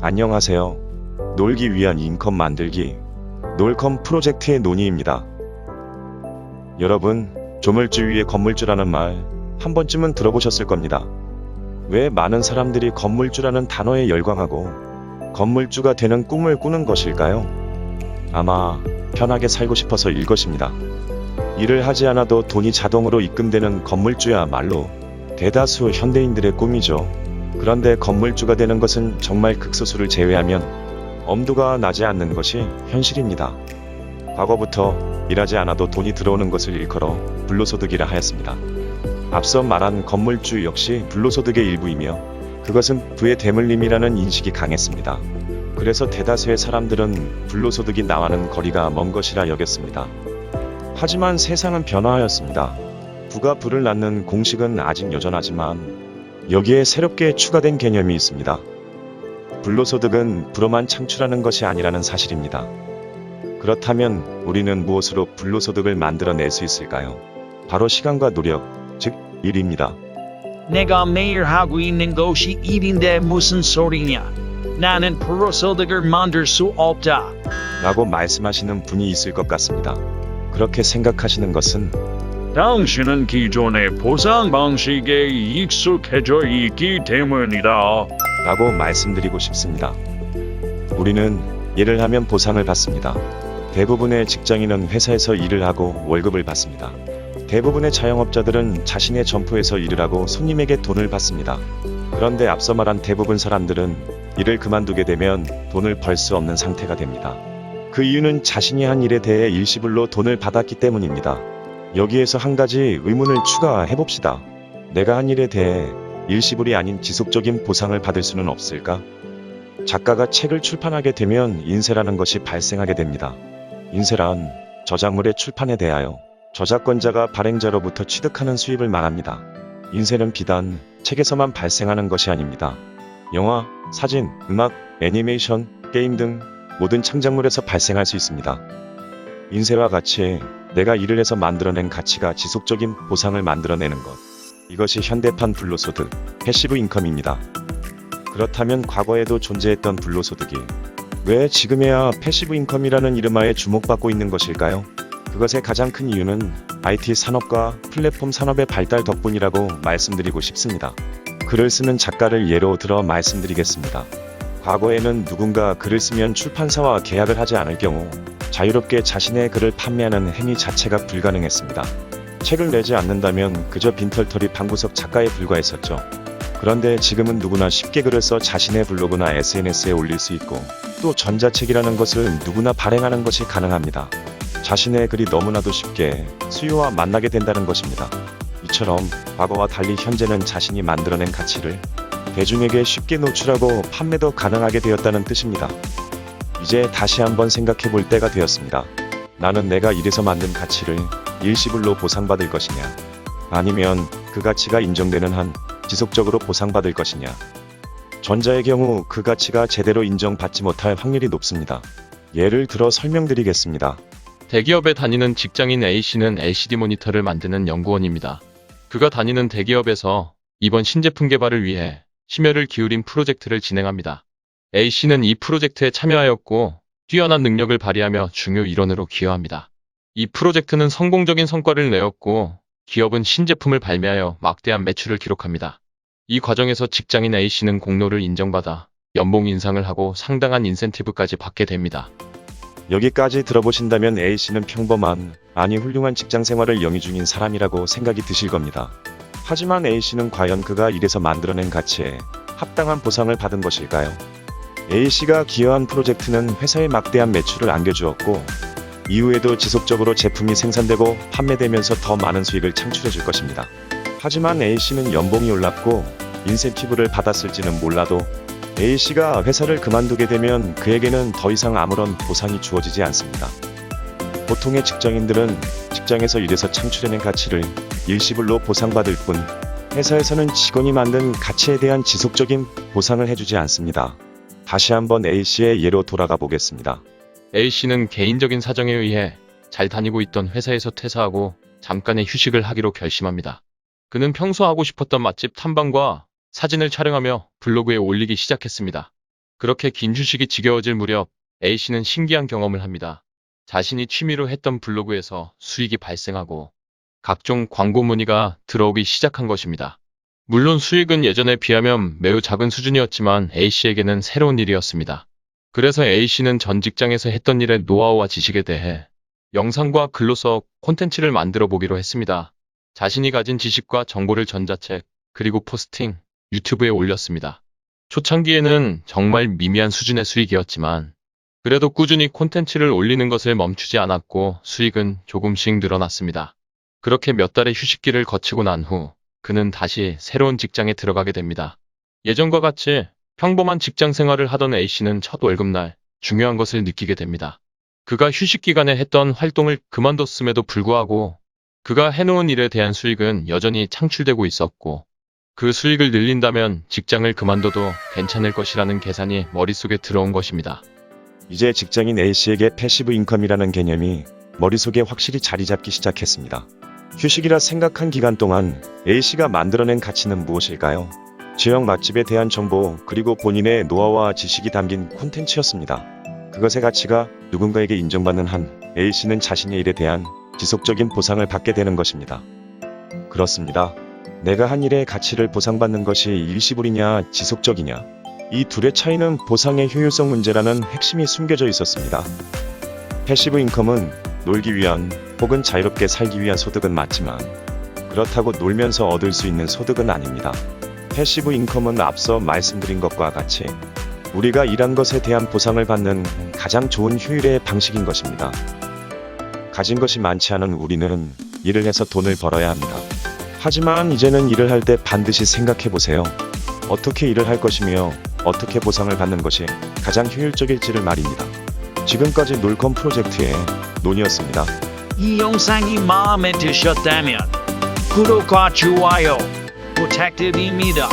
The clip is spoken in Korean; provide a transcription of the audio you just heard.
안녕하세요. 놀기 위한 인컴 만들기 놀컴 프로젝트의 논의입니다. 여러분, 조물주 위에 건물주라는 말 한 번쯤은 들어보셨을 겁니다. 왜 많은 사람들이 건물주라는 단어에 열광하고 건물주가 되는 꿈을 꾸는 것일까요? 아마 편하게 살고 싶어서 일 것입니다. 일을 하지 않아도 돈이 자동으로 입금되는 건물주야말로 대다수 현대인들의 꿈이죠. 그런데 건물주가 되는 것은 정말 극소수를 제외하면 엄두가 나지 않는 것이 현실입니다. 과거부터 일하지 않아도 돈이 들어오는 것을 일컬어 불로소득이라 하였습니다. 앞서 말한 건물주 역시 불로소득의 일부이며 그것은 부의 대물림이라는 인식이 강했습니다. 그래서 대다수의 사람들은 불로소득이 나와는 거리가 먼 것이라 여겼습니다. 하지만 세상은 변화하였습니다. 부가 부를 낳는 공식은 아직 여전하지만 여기에 새롭게 추가된 개념이 있습니다. 불로소득은 부로만 창출하는 것이 아니라는 사실입니다. 그렇다면 우리는 무엇으로 불로소득을 만들어낼 수 있을까요? 바로 시간과 노력, 즉 일입니다. 내가 매일 하고 있는 것이 일인데 무슨 소리냐? 나는 불로소득을 만들 수 없다. 라고 말씀하시는 분이 있을 것 같습니다. 그렇게 생각하시는 것은 당신은 기존의 보상 방식에 익숙해져 있기 때문이다. 라고 말씀드리고 싶습니다. 우리는 일을 하면 보상을 받습니다. 대부분의 직장인은 회사에서 일을 하고 월급을 받습니다. 대부분의 자영업자들은 자신의 점포에서 일을 하고 손님에게 돈을 받습니다. 그런데 앞서 말한 대부분 사람들은 일을 그만두게 되면 돈을 벌 수 없는 상태가 됩니다. 그 이유는 자신이 한 일에 대해 일시불로 돈을 받았기 때문입니다. 여기에서 한 가지 의문을 추가해 봅시다. 내가 한 일에 대해 일시불이 아닌 지속적인 보상을 받을 수는 없을까? 작가가 책을 출판하게 되면 인세라는 것이 발생하게 됩니다. 인세란 저작물의 출판에 대하여 저작권자가 발행자로부터 취득하는 수입을 말합니다. 인세는 비단 책에서만 발생하는 것이 아닙니다. 영화, 사진, 음악, 애니메이션, 게임 등 모든 창작물에서 발생할 수 있습니다. 인세와 같이 내가 일을 해서 만들어낸 가치가 지속적인 보상을 만들어내는 것. 이것이 현대판 불로소득, 패시브 인컴입니다. 그렇다면 과거에도 존재했던 불로소득이 왜 지금에야 패시브 인컴이라는 이름하에 주목받고 있는 것일까요? 그것의 가장 큰 이유는 IT 산업과 플랫폼 산업의 발달 덕분이라고 말씀드리고 싶습니다. 글을 쓰는 작가를 예로 들어 말씀드리겠습니다. 과거에는 누군가 글을 쓰면 출판사와 계약을 하지 않을 경우 자유롭게 자신의 글을 판매하는 행위 자체가 불가능했습니다. 책을 내지 않는다면 그저 빈털터리 방구석 작가에 불과했었죠. 그런데 지금은 누구나 쉽게 글을 써 자신의 블로그나 SNS에 올릴 수 있고 또 전자책이라는 것을 누구나 발행하는 것이 가능합니다. 자신의 글이 너무나도 쉽게 수요와 만나게 된다는 것입니다. 이처럼 과거와 달리 현재는 자신이 만들어낸 가치를 대중에게 쉽게 노출하고 판매도 가능하게 되었다는 뜻입니다. 이제 다시 한번 생각해 볼 때가 되었습니다. 나는 내가 일해서 만든 가치를 일시불로 보상받을 것이냐, 아니면 그 가치가 인정되는 한 지속적으로 보상받을 것이냐. 전자의 경우 그 가치가 제대로 인정받지 못할 확률이 높습니다. 예를 들어 설명드리겠습니다. 대기업에 다니는 직장인 A씨는 LCD 모니터를 만드는 연구원입니다. 그가 다니는 대기업에서 이번 신제품 개발을 위해 심혈을 기울인 프로젝트를 진행합니다. A씨는 이 프로젝트에 참여하였고 뛰어난 능력을 발휘하며 중요 일원으로 기여합니다. 이 프로젝트는 성공적인 성과를 내었고 기업은 신제품을 발매하여 막대한 매출을 기록합니다. 이 과정에서 직장인 A씨는 공로를 인정받아 연봉 인상을 하고 상당한 인센티브까지 받게 됩니다. 여기까지 들어보신다면 A씨는 평범한, 아니 훌륭한 직장 생활을 영위 중인 사람이라고 생각이 드실 겁니다. 하지만 A씨는 과연 그가 일해서 만들어낸 가치에 합당한 보상을 받은 것일까요? A씨가 기여한 프로젝트는 회사에 막대한 매출을 안겨주었고 이후에도 지속적으로 제품이 생산되고 판매되면서 더 많은 수익을 창출해 줄 것입니다. 하지만 A씨는 연봉이 올랐고 인센티브를 받았을지는 몰라도 A씨가 회사를 그만두게 되면 그에게는 더 이상 아무런 보상이 주어지지 않습니다. 보통의 직장인들은 직장에서 일해서 창출해낸 가치를 일시불로 보상받을 뿐 회사에서는 직원이 만든 가치에 대한 지속적인 보상을 해주지 않습니다. 다시 한번 A씨의 예로 돌아가 보겠습니다. A씨는 개인적인 사정에 의해 잘 다니고 있던 회사에서 퇴사하고 잠깐의 휴식을 하기로 결심합니다. 그는 평소 하고 싶었던 맛집 탐방과 사진을 촬영하며 블로그에 올리기 시작했습니다. 그렇게 긴 휴식이 지겨워질 무렵 A씨는 신기한 경험을 합니다. 자신이 취미로 했던 블로그에서 수익이 발생하고 각종 광고 문의가 들어오기 시작한 것입니다. 물론 수익은 예전에 비하면 매우 작은 수준이었지만 A씨에게는 새로운 일이었습니다. 그래서 A씨는 전 직장에서 했던 일의 노하우와 지식에 대해 영상과 글로써 콘텐츠를 만들어 보기로 했습니다. 자신이 가진 지식과 정보를 전자책, 그리고 포스팅, 유튜브에 올렸습니다. 초창기에는 정말 미미한 수준의 수익이었지만 그래도 꾸준히 콘텐츠를 올리는 것을 멈추지 않았고 수익은 조금씩 늘어났습니다. 그렇게 몇 달의 휴식기를 거치고 난 후 그는 다시 새로운 직장에 들어가게 됩니다. 예전과 같이 평범한 직장 생활을 하던 A씨는 첫 월급날 중요한 것을 느끼게 됩니다. 그가 휴식 기간에 했던 활동을 그만뒀음에도 불구하고 그가 해놓은 일에 대한 수익은 여전히 창출되고 있었고 그 수익을 늘린다면 직장을 그만둬도 괜찮을 것이라는 계산이 머릿속에 들어온 것입니다. 이제 직장인 A씨에게 패시브 인컴이라는 개념이 머릿속에 확실히 자리 잡기 시작했습니다. 휴식이라 생각한 기간 동안 A씨가 만들어낸 가치는 무엇일까요? 지역 맛집에 대한 정보 그리고 본인의 노하우와 지식이 담긴 콘텐츠였습니다. 그것의 가치가 누군가에게 인정받는 한 A씨는 자신의 일에 대한 지속적인 보상을 받게 되는 것입니다. 그렇습니다. 내가 한 일의 가치를 보상받는 것이 일시불이냐 지속적이냐, 이 둘의 차이는 보상의 효율성 문제라는 핵심이 숨겨져 있었습니다. 패시브 인컴은 놀기 위한 혹은 자유롭게 살기 위한 소득은 맞지만 그렇다고 놀면서 얻을 수 있는 소득은 아닙니다. 패시브 인컴은 앞서 말씀드린 것과 같이 우리가 일한 것에 대한 보상을 받는 가장 좋은 효율의 방식인 것입니다. 가진 것이 많지 않은 우리는 일을 해서 돈을 벌어야 합니다. 하지만 이제는 일을 할 때 반드시 생각해 보세요. 어떻게 일을 할 것이며 어떻게 보상을 받는 것이 가장 효율적일지를 말입니다. 지금까지 놀컴 프로젝트의 논이었습니다. 이 영상이 마음에 드셨다면 구독과 좋아요 부탁드립니다.